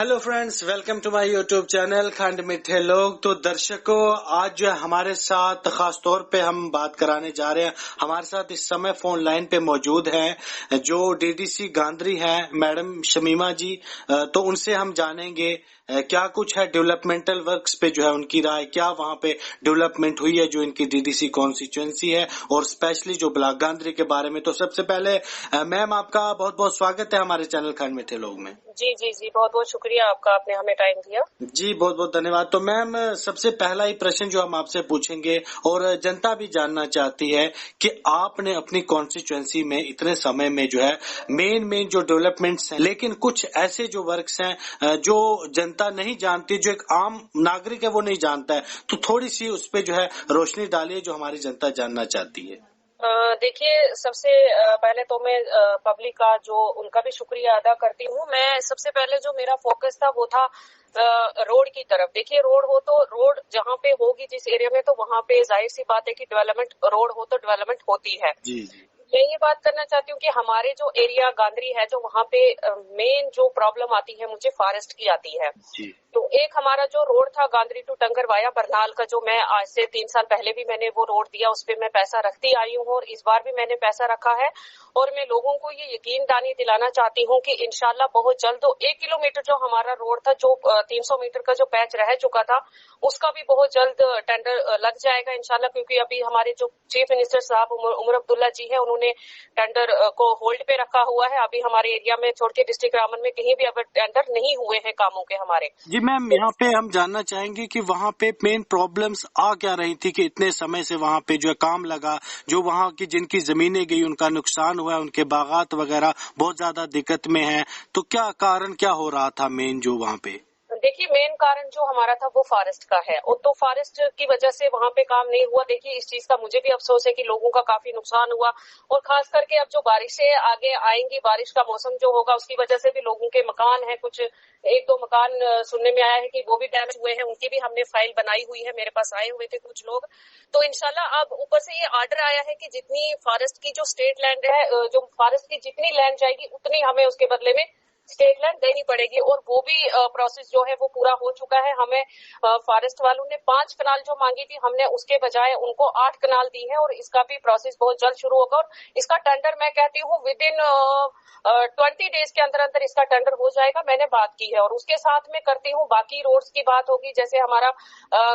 Hello friends, welcome to my YouTube channel खंड मीठे लोग। तो दर्शकों, आज जो है हमारे साथ खास तौर पे हम बात कराने जा रहे हैं। हमारे साथ इस समय फोन लाइन पे मौजूद हैं जो डीडीसी गांधरी हैं, मैडम शमीमा जी। तो उनसे हम जानेंगे क्या कुछ है डेवलपमेंटल वर्क्स पे, जो है उनकी राय, क्या वहाँ पे डेवलपमेंट हुई है जो इनकी डीडीसी कॉन्स्टिट्यूएंसी है, और स्पेशली जो ब्लॉक गांधरी के बारे में। तो सबसे पहले मैम, आपका बहुत बहुत स्वागत है हमारे चैनल खंड मीठे लोग में। जी जी जी, बहुत बहुत शुक्रिया आपका, आपने हमें टाइम दिया। जी, बहुत बहुत धन्यवाद। तो मैम, सबसे पहला ही प्रश्न जो हम आपसे पूछेंगे, और जनता भी जानना चाहती है कि आपने अपनी कॉन्स्टिट्यूएंसी में इतने समय में जो है मेन जो डेवलपमेंट्स हैं, लेकिन कुछ ऐसे जो वर्क्स हैं जो जनता नहीं जानती, जो एक आम नागरिक है वो नहीं जानता है, तो थोड़ी सी उस पर जो है रोशनी डालिए जो हमारी जनता जानना चाहती है। देखिए, सबसे पहले तो मैं पब्लिक का जो उनका भी शुक्रिया अदा करती हूँ। मैं सबसे पहले जो मेरा फोकस था वो था रोड की तरफ। देखिए, रोड हो तो रोड जहाँ पे होगी जिस एरिया में, तो वहाँ पे जाहिर सी बात है कि डेवलपमेंट, रोड हो तो डेवलपमेंट होती है। जी जी। मैं ये बात करना चाहती हूँ कि हमारे जो एरिया गांधरी है, जो वहाँ पे मेन जो प्रॉब्लम आती है मुझे फॉरेस्ट की आती है। जी। तो एक हमारा जो रोड था गांधरी टू टंगर वाया बरनाल का, जो मैं आज से 3 साल पहले भी मैंने वो रोड दिया, उस पर मैं पैसा रखती आई हूँ और इस बार भी मैंने पैसा रखा है। और मैं लोगों को ये यकीन दहानी दिलाना चाहती हूँ कि इंशाल्लाह बहुत जल्द 1 किलोमीटर जो हमारा रोड था, जो 300 मीटर का जो पैच रह चुका था, उसका भी बहुत जल्द टेंडर लग जाएगा इंशाल्लाह। क्योंकि अभी हमारे जो चीफ मिनिस्टर साहब उमर अब्दुल्ला जी है, उन्होंने टेंडर को होल्ड पे रखा हुआ है। अभी हमारे एरिया में छोड़ के डिस्ट्रिक्ट रामन में कहीं भी अब टेंडर नहीं हुए हैं कामों के हमारे। जी मैम, यहाँ पे हम जानना चाहेंगे कि वहाँ पे मेन प्रॉब्लम्स आ क्या रही थी कि इतने समय से वहाँ पे जो है काम लगा, जो वहाँ की जिनकी जमीनें गई उनका नुकसान हुआ, उनके बागात वगैरह बहुत ज्यादा दिक्कत में है, तो क्या कारण क्या हो रहा था मेन जो वहाँ पे? देखिए, मेन कारण जो हमारा था वो फॉरेस्ट का है, और तो फॉरेस्ट की वजह से वहाँ पे काम नहीं हुआ। देखिए, इस चीज का मुझे भी अफसोस है कि लोगों का काफी नुकसान हुआ, और खास करके अब जो बारिशें आगे आएंगी, बारिश का मौसम जो होगा, उसकी वजह से भी लोगों के मकान है, कुछ 1-2 मकान सुनने में आया है कि वो भी डैमेज हुए हैं। उनकी भी हमने फाइल बनाई हुई है, मेरे पास आए हुए थे कुछ लोग। तो इंशाल्लाह अब ऊपर से ये आर्डर आया है कि जितनी फॉरेस्ट की जो स्टेट लैंड है, जो फॉरेस्ट की जितनी लैंड जाएगी उतनी हमें उसके बदले में स्टेट लैंड देनी पड़ेगी। और वो भी प्रोसेस जो है वो पूरा हो चुका है। हमें फॉरेस्ट वालों ने 5 कनाल जो मांगी थी, हमने उसके बजाय उनको 8 कनाल दी है, और इसका भी प्रोसेस बहुत जल्द शुरू होगा। और इसका टेंडर मैं कहती हूँ विद इन 20 डेज के अंदर अंदर इसका टेंडर हो जाएगा, मैंने बात की है। और उसके साथ में करती हूँ बाकी रोड्स की बात होगी, जैसे हमारा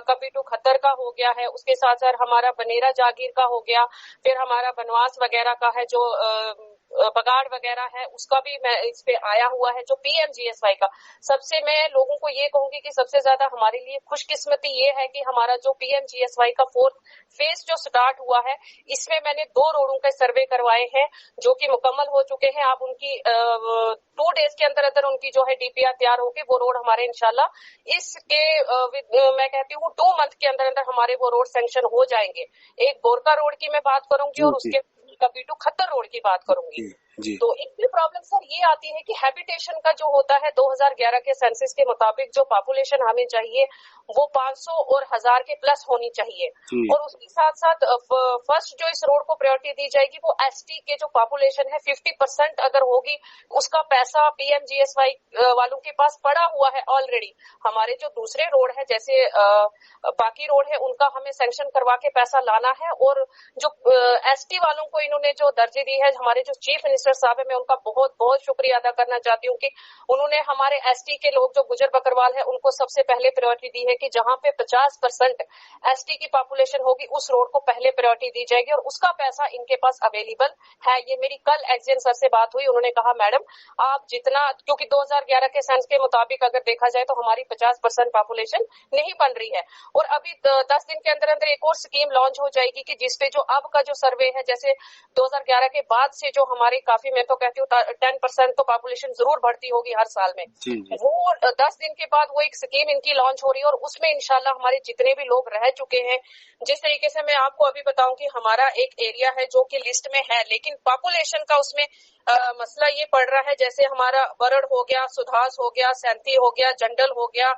कपी टू खत्तर का हो गया है, उसके साथ साथ हमारा बनेरा जागीर का हो गया, फिर हमारा बनवास वगैरह का है, जो बगाड़ वगैरह है, उसका भी मैं इस पे आया हुआ है, जो पीएमजीएसवाई का। सबसे मैं लोगों को ये कहूंगी कि सबसे ज्यादा हमारे लिए खुशकिस्मती ये है कि हमारा जो पीएमजीएसवाई का 4th फेज जो स्टार्ट हुआ है, इसमें मैंने 2 रोडों के सर्वे करवाए हैं जो कि मुकम्मल हो चुके हैं। अब उनकी 2 डेज के अंदर अंदर उनकी जो है डीपीआर तैयार होगी, वो रोड हमारे इंशाल्लाह इसके मैं कहती हूँ 2 मंथ के अंदर अंदर हमारे वो रोड सैंक्शन हो जाएंगे। एक बोरका रोड की मैं बात करूंगी, और उसके कपीटू खत्तर रोड की बात करूंगी। जी। तो एक भी प्रॉब्लम सर ये आती है कि हैबिटेशन का जो होता है, 2011 के सेंसस के मुताबिक जो पॉपुलेशन हमें चाहिए वो 500 और 1000 के प्लस होनी चाहिए। और उसके साथ साथ फर्स्ट जो इस रोड को प्रायोरिटी दी जाएगी वो एसटी के जो पॉपुलेशन है 50% अगर होगी, उसका पैसा पीएमजीएसवाई वालों के पास पड़ा हुआ है ऑलरेडी। हमारे जो दूसरे रोड है, जैसे बाकी रोड है, उनका हमें सैंक्शन करवा के पैसा लाना है। और जो एसटी वालों को इन्होंने जो दर्जे दी है, हमारे जो चीफ मिनिस्टर साहब है, मैं उनका बहुत बहुत शुक्रिया अदा करना चाहती हूँ कि उन्होंने हमारे एसटी के लोग जो गुजर बकरवाल है उनको सबसे पहले प्रायोरिटी दी है कि जहां पे 50% एसटी की पॉपुलेशन होगी उस रोड को पहले प्रायोरिटी दी जाएगी, और उसका पैसा इनके पास अवेलेबल है। ये मेरी कल एक्सजेन सर से बात हुई, उन्होंने कहा मैडम आप जितना, क्योंकि 2011 के सेंस के मुताबिक अगर देखा जाए तो हमारी 50% पॉपुलेशन नहीं बन रही है। और अभी 10 दिन के अंदर अंदर एक और स्कीम लॉन्च हो जाएगी कि जिसपे जो अब का जो सर्वे है, जैसे 2011 के बाद से जो हमारी काफी, मैं तो कहती हूँ 10% तो पॉपुलेशन जरूर बढ़ती होगी हर साल में। वो 10 दिन के बाद वो एक स्कीम इनकी लॉन्च हो रही है, और उसमें इंशाल्लाह हमारे जितने भी लोग रह चुके हैं, जिस तरीके से मैं आपको अभी बताऊं कि हमारा एक एरिया है जो कि लिस्ट में है, लेकिन पॉपुलेशन का उसमें मसला ये पड़ रहा है, जैसे हमारा बरड़ हो गया, सुधास हो गया, सैंती हो गया, जंडल हो गया,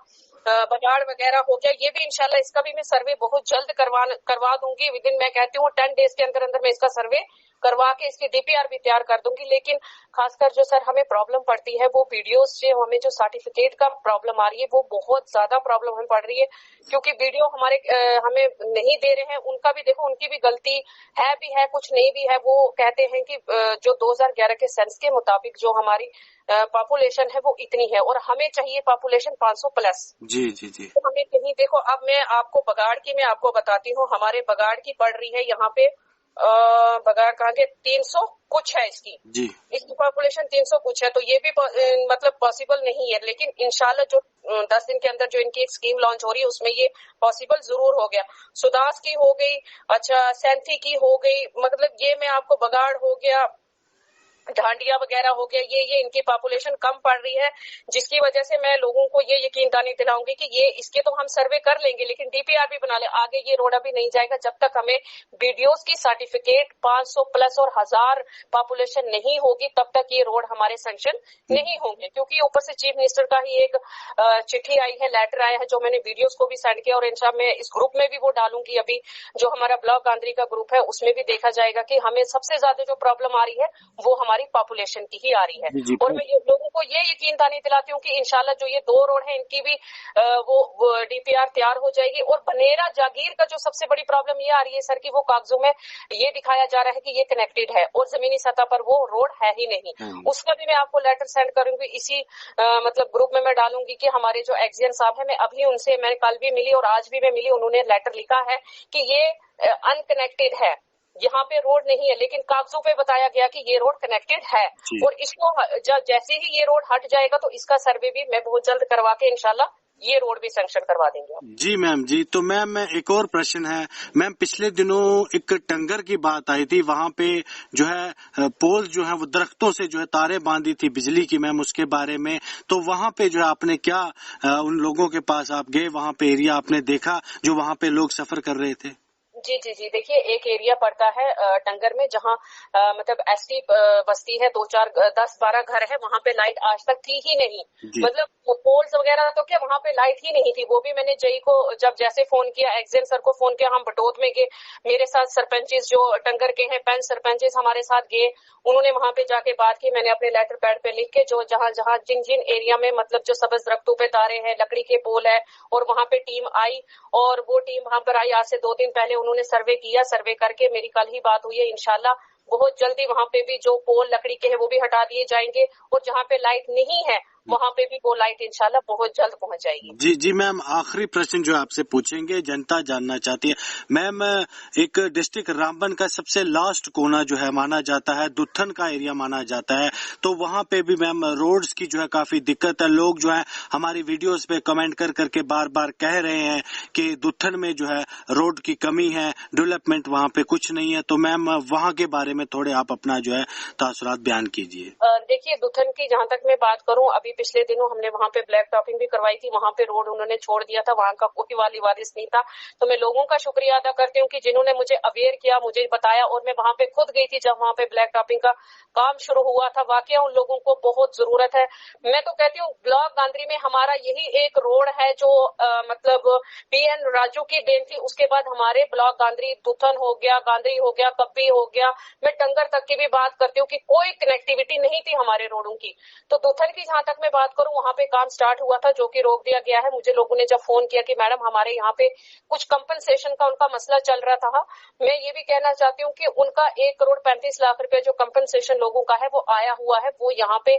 बगाड़ वगैरह हो गया, ये भी इंशाल्लाह इसका भी मैं सर्वे बहुत जल्द करवा दूंगी। विदिन मैं कहती हूँ 10 डेज के अंदर अंदर मैं इसका सर्वे करवा के इसकी डीपीआर भी तैयार कर दूंगी। लेकिन खासकर जो सर हमें प्रॉब्लम पड़ती है वो वीडियोस से हमें जो सर्टिफिकेट का प्रॉब्लम आ रही है वो बहुत ज्यादा प्रॉब्लम हमें पड़ रही है, क्योंकि वीडियो हमारे हमें नहीं दे रहे हैं। उनका भी देखो, उनकी भी गलती है भी है, कुछ नहीं भी है। वो कहते हैं कि जो 2011 के सेंस के मुताबिक जो हमारी पॉपुलेशन है वो इतनी है और हमें चाहिए पॉपुलेशन 500 प्लस। जी जी जी। तो हमें कहीं देखो, अब मैं आपको बगाड़ की मैं आपको बताती हूँ, हमारे बगाड़ की पड़ रही है यहाँ पे बगाड़ कहाँ के 300 कुछ है इसकी जी, इसकी पॉपुलेशन 300 कुछ है। तो ये भी मतलब पॉसिबल नहीं है, लेकिन इंशाल्लाह जो 10 दिन के अंदर जो इनकी एक स्कीम लॉन्च हो रही है उसमें ये पॉसिबल जरूर हो गया। सुदास की हो गई, अच्छा सैंथी की हो गई, मतलब ये मैं आपको बगाड़ हो गया, ढांडिया वगैरह हो गया, ये इनकी पॉपुलेशन कम पड़ रही है, जिसकी वजह से मैं लोगों को ये यकीन दानी दिलाऊंगी कि ये इसके तो हम सर्वे कर लेंगे लेकिन डीपीआर भी बना ले। आगे ये रोड अभी नहीं जाएगा जब तक हमें वीडियोस की सर्टिफिकेट 500 प्लस और 1000 पॉपुलेशन नहीं होगी, तब तक ये रोड हमारे सैंक्शन नहीं होंगे। क्योंकि ऊपर से चीफ मिनिस्टर का ही एक चिट्ठी आई है, लेटर आया है, जो मैंने वीडियोस को भी सेंड किया और इंशाल्लाह मैं इस ग्रुप में भी वो डालूंगी। अभी जो हमारा ब्लॉग आंध्री का ग्रुप है उसमें भी देखा जाएगा कि हमें सबसे ज्यादा जो प्रॉब्लम आ रही है वो हमारी पॉपुलेशन की ही आ रही है। और मैं लोगों को ये यकीन दानी दिलाती हूँ कि इंशाल्लाह जो ये 2 रोड है इनकी भी वो डीपीआर तैयार हो जाएगी। और बनेरा जागीर का जो सबसे बड़ी प्रॉब्लम ये आ रही है सर की वो कागजों में ये दिखाया जा रहा है कि ये कनेक्टेड है और जमीनी सतह पर वो रोड है ही नहीं। उसका भी मैं आपको लेटर सेंड करूंगी, इसी मतलब ग्रुप में मैं डालूंगी कि हमारे जो एक्जियन साहब है, मैं अभी उनसे मैं कल भी मिली और आज भी मैं मिली, उन्होंने लेटर लिखा है कि ये अनकनेक्टेड है, यहाँ पे रोड नहीं है, लेकिन कागजों पे बताया गया कि ये रोड कनेक्टेड है। और इसको जैसे ही ये रोड हट जाएगा तो इसका सर्वे भी मैं बहुत जल्द करवा के इंशाल्लाह ये रोड भी सैंक्शन करवा देंगे। जी मैम जी। तो मैम एक और प्रश्न है मैम, पिछले दिनों एक टंगर की बात आई थी, वहाँ पे जो है पोल जो है वो दरख्तों से जो है तारे बांधी थी बिजली की मैम, उसके बारे में तो वहाँ पे जो है आपने क्या उन लोगों के पास आप गए, वहाँ पे एरिया आपने देखा जो वहाँ पे लोग सफर कर रहे थे? जी जी जी। देखिए एक एरिया पड़ता है टंगर में जहाँ मतलब एसटी बस्ती है, 10-12 घर है, वहाँ पे लाइट आज तक थी ही नहीं। मतलब पोल्स वगैरह तो क्या, वहाँ पे लाइट ही नहीं थी। वो भी मैंने जई को जब जैसे फोन किया, एक्जेन सर को फोन किया, हम बटोत में गए, मेरे साथ सरपंचेस जो टंगर के हैं 5 सरपंचेस हमारे साथ गए, उन्होंने वहाँ पे जाके बात की। मैंने अपने लेटर पैड पे लिख के जो जहाँ जहाँ जिन जिन एरिया में मतलब जो सब्ज दरख्तों पे तारे हैं, लकड़ी के पोल है, और वहाँ पे टीम आई और वो टीम वहाँ पर आई आज से 2 दिन पहले। उन्होंने सर्वे किया, सर्वे करके मेरी कल ही बात हुई है, इंशाल्लाह बहुत जल्दी वहाँ पे भी जो पोल लकड़ी के हैं वो भी हटा दिए जाएंगे और जहाँ पे लाइट नहीं है वहाँ पे भी वो लाइट इंशाल्लाह बहुत जल्द पहुँच जाएगी। जी जी मैम, आखिरी प्रश्न जो आपसे पूछेंगे, जनता जानना चाहती है मैम, एक डिस्ट्रिक्ट रामबन का सबसे लास्ट कोना जो है माना जाता है, दुत्थन का एरिया माना जाता है, तो वहाँ पे भी मैम रोड्स की जो है काफी दिक्कत है। लोग जो है हमारी वीडियोस पे कमेंट कर करके बार बार कह रहे हैं कि दुत्थन में जो है रोड की कमी है, डेवलपमेंट वहाँ पे कुछ नहीं है। तो मैम वहाँ के बारे में थोड़े आप अपना जो है तासुरात बयान कीजिए। देखिए दुत्थन की जहाँ तक मैं बात करूँ, अभी पिछले दिनों हमने वहाँ पे ब्लैक टॉपिंग भी करवाई थी, वहाँ पे रोड उन्होंने छोड़ दिया था, वहाँ का कोई वाली वारिस नहीं था। तो मैं लोगों का शुक्रिया अदा करती हूँ कि जिन्होंने मुझे अवेयर किया, मुझे बताया, और मैं वहाँ पे खुद गई थी जब वहाँ पे ब्लैक टॉपिंग का काम शुरू हुआ था। वाकई उन लोगों को बहुत जरूरत है। मैं तो कहती हूँ ब्लॉक गांधरी में हमारा यही एक रोड है जो मतलब PN राजू की देन थी। उसके बाद हमारे ब्लॉक गांधरी, दुत्थन हो गया, गांधरी हो गया, कब्बी हो गया, मैं टंगर तक की भी बात करती हूँ कि कोई कनेक्टिविटी नहीं थी हमारे रोडों की। तो दुत्थन की जहां तक मैं बात करूं, वहां पे काम स्टार्ट हुआ था जो कि रोक दिया गया है। मुझे लोगों ने जब फोन किया कि मैडम हमारे यहाँ पे कुछ कंपनसेशन का उनका मसला चल रहा था, मैं ये भी कहना चाहती हूँ कि उनका 1,35,00,000 रुपए जो कंपनसेशन लोगों का है वो आया हुआ है, वो यहाँ पे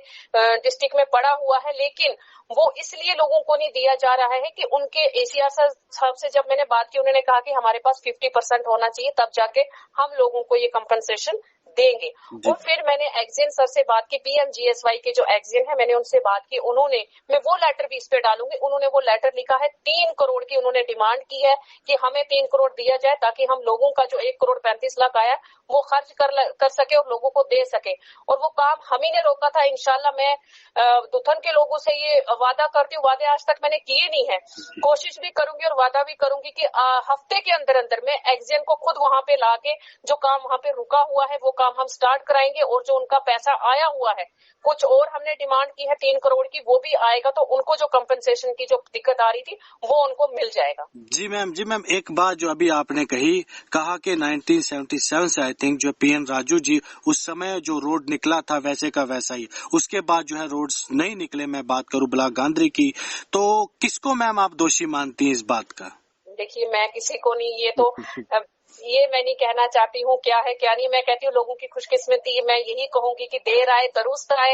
डिस्ट्रिक्ट में पड़ा हुआ है, लेकिन वो इसलिए लोगों को नहीं दिया जा रहा है कि उनके एशिया साहब से जब मैंने बात की, उन्होंने कहा कि हमारे पास 50% होना चाहिए, तब जाके हम लोगों को ये कंपनसेशन देंगे। और फिर मैंने एक्जिन सर से बात की, PMGSY के जो एक्जिन है, मैंने उनसे बात की, उन्होंने, मैं वो लेटर भी इस पे डालूंगी, उन्होंने वो लेटर लिखा है, 3 करोड़ की उन्होंने डिमांड की है कि हमें 3 करोड़ दिया जाए ताकि हम लोगों का जो 1,35,00,000 आया वो खर्च कर सके और लोगों को दे सके। और वो काम हम ही ने रोका था। इंशाल्लाह मैं दुत्थन के लोगों से ये वादा करती हूँ, वादे आज तक मैंने किए नहीं है, कोशिश भी करूंगी और वादा भी करूंगी कि हफ्ते के अंदर अंदर मैं एक्जिन को खुद वहां पे ला के जो काम वहां पे रुका हुआ है वो काम काम हम स्टार्ट कराएंगे और जो उनका पैसा आया हुआ है, कुछ और हमने डिमांड की है 3 करोड़ की, वो भी आएगा तो उनको जो कंपनसेशन की जो दिक्कत आ रही थी वो उनको मिल जाएगा। जी मैम, एक बात जो अभी आपने कहा कि 1977 से आई थिंक जो पीएन राजू जी उस समय जो रोड निकला था वैसे का वैसा ही, उसके बाद जो है रोड्स नहीं निकले। मैं बात करूं ब्लॉक-गांधरी की, तो किसको मैम आप दोषी मानती हैं इस बात का? देखिए, मैं किसी को नहीं, ये मैं नहीं कहना चाहती हूँ क्या है क्या नहीं। मैं कहती हूँ लोगों की खुशकिस्मती, मैं यही कहूंगी कि देर आए दुरुस्त आए।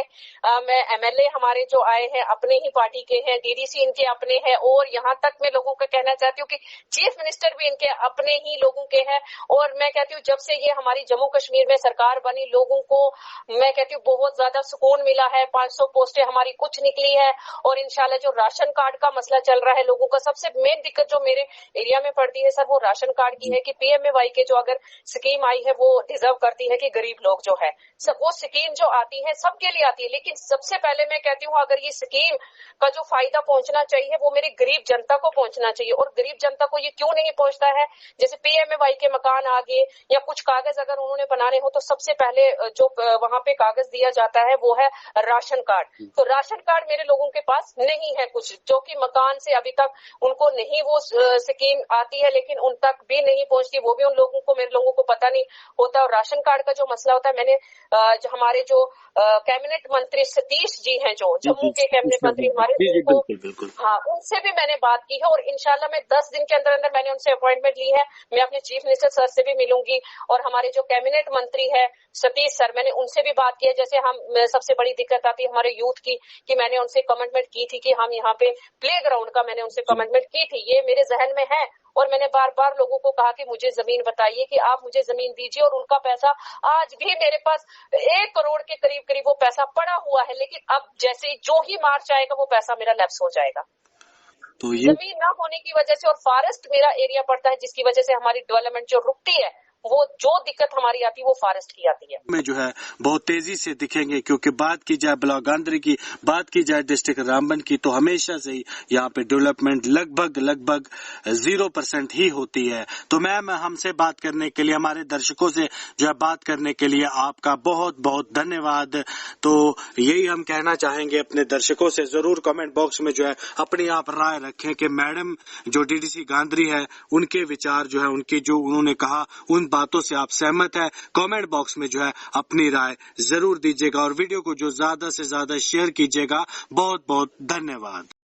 मैं एमएलए हमारे जो आए हैं अपने ही पार्टी के हैं, डीडीसी इनके अपने हैं, और यहाँ तक मैं लोगों को कहना चाहती हूँ कि चीफ मिनिस्टर भी इनके अपने ही लोगों के हैं। और मैं कहती हूँ जब से ये हमारी जम्मू कश्मीर में सरकार बनी, लोगों को मैं कहती हूँ बहुत ज्यादा सुकून मिला है। 500 पोस्टें हमारी कुछ निकली है, और इंशाल्लाह जो राशन कार्ड का मसला चल रहा है, लोगों का सबसे मेन दिक्कत जो मेरे एरिया में पड़ती है सर, वो राशन कार्ड की है कि पीएमएवाई के जो अगर स्कीम आई है वो डिजर्व करती है कि गरीब लोग जो है सब, वो स्कीम जो आती है सबके लिए आती है, लेकिन सबसे पहले मैं कहती हूँ अगर ये स्कीम का जो फायदा पहुंचना चाहिए वो मेरी गरीब जनता को पहुंचना चाहिए। और गरीब जनता को ये क्यों नहीं पहुंचता है? जैसे पीएमएवाई के मकान आगे या कुछ कागज अगर उन्होंने बनाने हो तो सबसे पहले जो वहां पे कागज दिया जाता है वो है राशन कार्ड। तो राशन कार्ड मेरे लोगों के पास नहीं है, कुछ जो कि मकान से अभी तक उनको नहीं वो स्कीम आती है, लेकिन उन तक भी नहीं पहुंचती, वो भी उन लोगों को, मेरे लोगों को पता नहीं होता। और राशन कार्ड का जो मसला होता है, मैंने हमारे जो कैबिनेट मंत्री सतीश जी हैं, जो जम्मू के कैबिनेट मंत्री हमारे, बिल्कुल। हाँ, उनसे भी मैंने बात की है और इंशाल्लाह मैं 10 दिन के अंदर अंदर मैंने उनसे अपॉइंटमेंट ली है। मैं अपने चीफ मिनिस्टर सर से भी मिलूंगी और हमारे जो कैबिनेट मंत्री है सतीश सर, मैंने उनसे भी बात की है। जैसे हम सबसे बड़ी दिक्कत आती है हमारे यूथ की, कि मैंने उनसे कमिटमेंट की थी कि हम यहाँ पे प्ले ग्राउंड का मैंने उनसे कमिटमेंट की थी, ये मेरे जहन में है। और मैंने बार बार लोगों को कहा कि मुझे जमीन बताइए, कि आप मुझे जमीन दीजिए, और उनका पैसा आज भी मेरे पास 1 करोड़ के करीब करीब वो पैसा पड़ा हुआ है, लेकिन अब जैसे जो ही मार्च आएगा वो पैसा मेरा लैप्स हो जाएगा। तो जमीन ना होने की वजह से, और फॉरेस्ट मेरा एरिया पड़ता है जिसकी वजह से हमारी डेवलपमेंट जो रुकती है, वो जो दिक्कत हमारी आती है वो फॉरेस्ट की आती है। में जो है बहुत तेजी से दिखेंगे, क्योंकि बात की जाए ब्लॉक-गांधरी की, बात की जाए डिस्ट्रिक्ट रामबन की, तो हमेशा से ही यहाँ पे डेवलपमेंट लगभग 0% ही होती है। तो मैम, हमसे बात करने के लिए, हमारे दर्शकों से जो है बात करने के लिए आपका बहुत बहुत धन्यवाद। तो यही हम कहना चाहेंगे अपने दर्शकों से, जरूर कमेंट बॉक्स में जो है अपनी आप राय रखें कि मैडम जो डीडीसी गांधरी है उनके विचार जो है, उनके जो उन्होंने कहा उन बातों से आप सहमत है। कमेंट बॉक्स में जो है अपनी राय जरूर दीजिएगा और वीडियो को जो ज्यादा से ज्यादा शेयर कीजिएगा। बहुत बहुत धन्यवाद।